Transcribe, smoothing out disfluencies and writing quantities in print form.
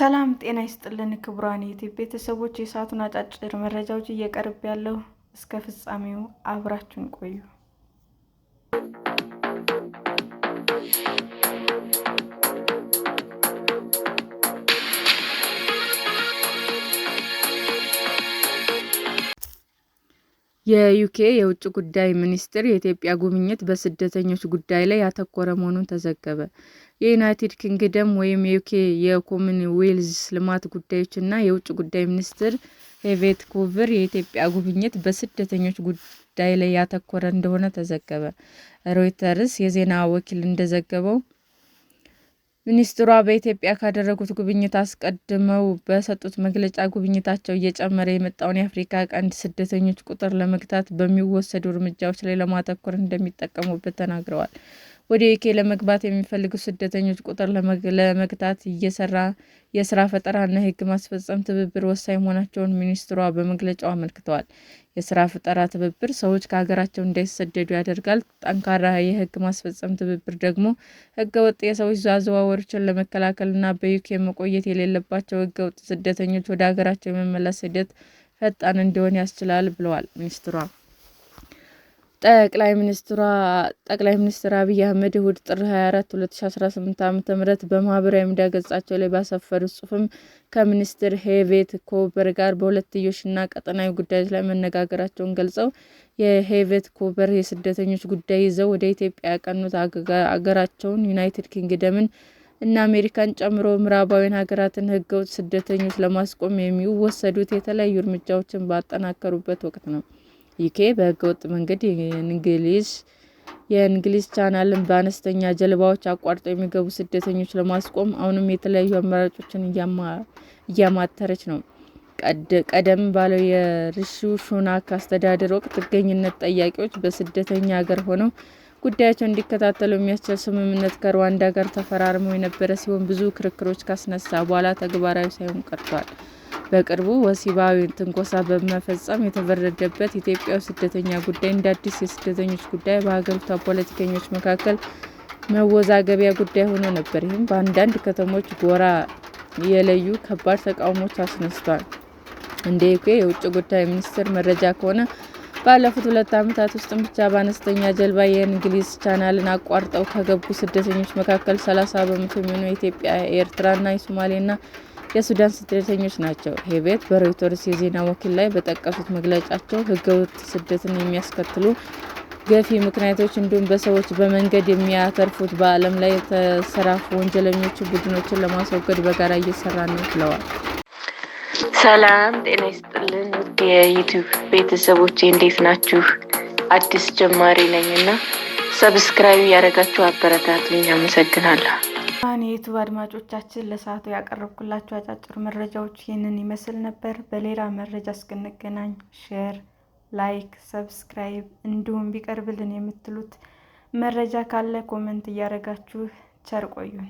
ሰላም ጤና ይስጥልን ክቡራን የዩቲዩብ ቤተሰቦች፣ የሰዓቱን አጫጭር መረጃዎች እየቀርብ ያለው እስከ ፍጻሜው አብራችሁን ቆዩ። የዩኬ የውጭ ጉዳይ ሚኒስትር የኢትዮጵያ ጉብኝት በስደተኞች ጉዳይ ላይ ያተኮረ መሆኑን ተዘገበ። የዩናይትድ ኪንግደም (ዩኬ) የኮመንዌልዝ ልማት ጉዳዮች እና የውጭ ጉዳይ ሚኒስትር ሄዌት ኮቨር የኢትዮጵያ ጉብኝት በስደተኞች ጉዳይ ላይ ያተኮረ እንደሆነ ተዘገበ። ሮይተርስ የዜና ወኪል እንደዘገበው ሚኒስትሯ በኢትዮጵያ ካደረጉት ጉብኝት አስቀድመው በሰጡት መግለጫ ጉብኝታቸው እየጨመረ የመጣውን የአፍሪካ ቀንድ ስደተኞች ቁጥር ለመግታት በሚወሰዱ እርምጃዎች ላይ ለማተኮር እንደሚጠቀሙበት ተናግረዋል። ወደ ዩኬ ለመግባት የሚፈልጉ ስደተኞች ቁጥር ለመግታት የስራ ፈጠራ እና የሕግ ማስፈጸም ትብብር ወሳኝ መሆናቸውን ሚኒስትሯ በመግለጫው አመልክተዋል። የስራ ፈጠራ ትብብር ሰዎች ከሀገራቸው እንዳይሰደዱ ያደርጋል። ጠንካራ የሕግ ማስፈጸም ትብብር ደግሞ ሕገወጥ የሰዎች አዘዋዋሪዎችን ለመከላከል እና በዩኬ መቆየት የሌለባቸው ሕገወጥ ስደተኞች ወደ ሀገራቸው የመመለስ ሂደት ፈጣን እንዲሆን ያስችላል ብለዋል ሚኒስትሯ። ጠቅላይ ሚኒስትር አብይ አህመድ እሁድ ጥር 24 2018 ዓ.ም በማህበራዊ ሚዲያ ገጻቸው ላይ ባሰፈሩት ጽሑፍም ከሚኒስትር ሄዌት ኮቨር ጋር በሁለትዮሽ እና ቀጠናዊ ጉዳዮች ላይ መነጋገራቸውን ገልጸው የሄዌት ኮቨር የስደተኞች ጉዳይ ይዘው ወደ ኢትዮጵያ ያቀኑት አገራቸውን ዩናይትድ ኪንግደምን እና አሜሪካን ጨምሮ ምዕራባውያን ሀገራትን ሕገወጥ ስደተኞች ለማስቆም የሚወሰዱት የተለያዩ እርምጃዎችን ባጠናከሩበት ወቅት ነው። ዩኬ በሕገወጥ መንገድ የእንግሊዝ ቻናልን በአነስተኛ ጀልባዎች አቋርጠው የሚገቡ ስደተኞችን ለማስቆም አሁንም የተለያዩ አማራጮችን እያማተረች ነው። ቀደም ባለው የሪሺ ሱናክ አስተዳደር ወቅት ጥገኝነት ጠያቂዎች በስደተኛ ሀገር ሆነው ጉዳያቸውን እንዲከታተሉ የሚያስችል ስምምነት ከሩዋንዳ ጋር ተፈራርመው የነበረ ሲሆን ብዙ ክርክሮች ካስነሳ በኋላ ተግባራዊ ሳይሆን ቀርቷል። በቅርቡ ወሲባዊ ትንኮሳ በመፈጸም የተፈረደበት ኢትዮጵያዊ ስደተኛ ጉዳይ እንደ አዲስ የስደተኞች ጉዳይ በሀገሪቷ ፖለቲከኞች መካከል መወዛገቢያ ጉዳይ ሆኖ ነበር። ይህም በአንዳንድ ከተሞች ጎራ የለዩ ከባድ ተቃውሞዎች አስነስቷል። እንደ ዩኬ የውጭ ጉዳይ ሚኒስቴር መረጃ ከሆነ ባለፉት 2 ዓመታት ውስጥ ብቻ በአነስተኛ ጀልባ የእንግሊዝ ቻናልን አቋርጠው ከገቡ ስደተኞች መካከል 30 በመቶ የሚሆኑ የኢትዮጵያ፣ የኤርትራ፣ የሶማሌና የሱዳን ስደተኞች ናቸው። ሄዌት በሮይተርስ የዜና ወኪል ላይ በጠቀሱት መግለጫቸው ሕገወጥ ስደትን የሚያስከትሉ ገፊ ምክንያቶች እንዲሁም በሰዎች በመንገድ የሚያተርፉት በዓለም ላይ የተሰራፉ ወንጀለኞች ቡድኖችን ለማስወገድ በጋራ እየሰራን ነው ብለዋል። ሰላም ጤና ይስጥልን ውድ የዩቲዩብ ቤተሰቦቼ እንዴት ናችሁ? አዲስ ጀማሪ ነኝና ሰብስክራይብ ያደረጋችሁ አበረታቱኝ። አመሰግናለሁ። የዩቲዩብ አድማጮቻችን ለሰዓቱ ያቀረብኩላችሁ አጫጭር መረጃዎች ይህንን ይመስል ነበር። በሌላ መረጃ እስክንገናኝ ሼር፣ ላይክ፣ ሰብስክራይብ እንዲሁም ቢቀርብልን የምትሉት መረጃ ካለ ኮሜንት እያደረጋችሁ ቸር ቆዩን።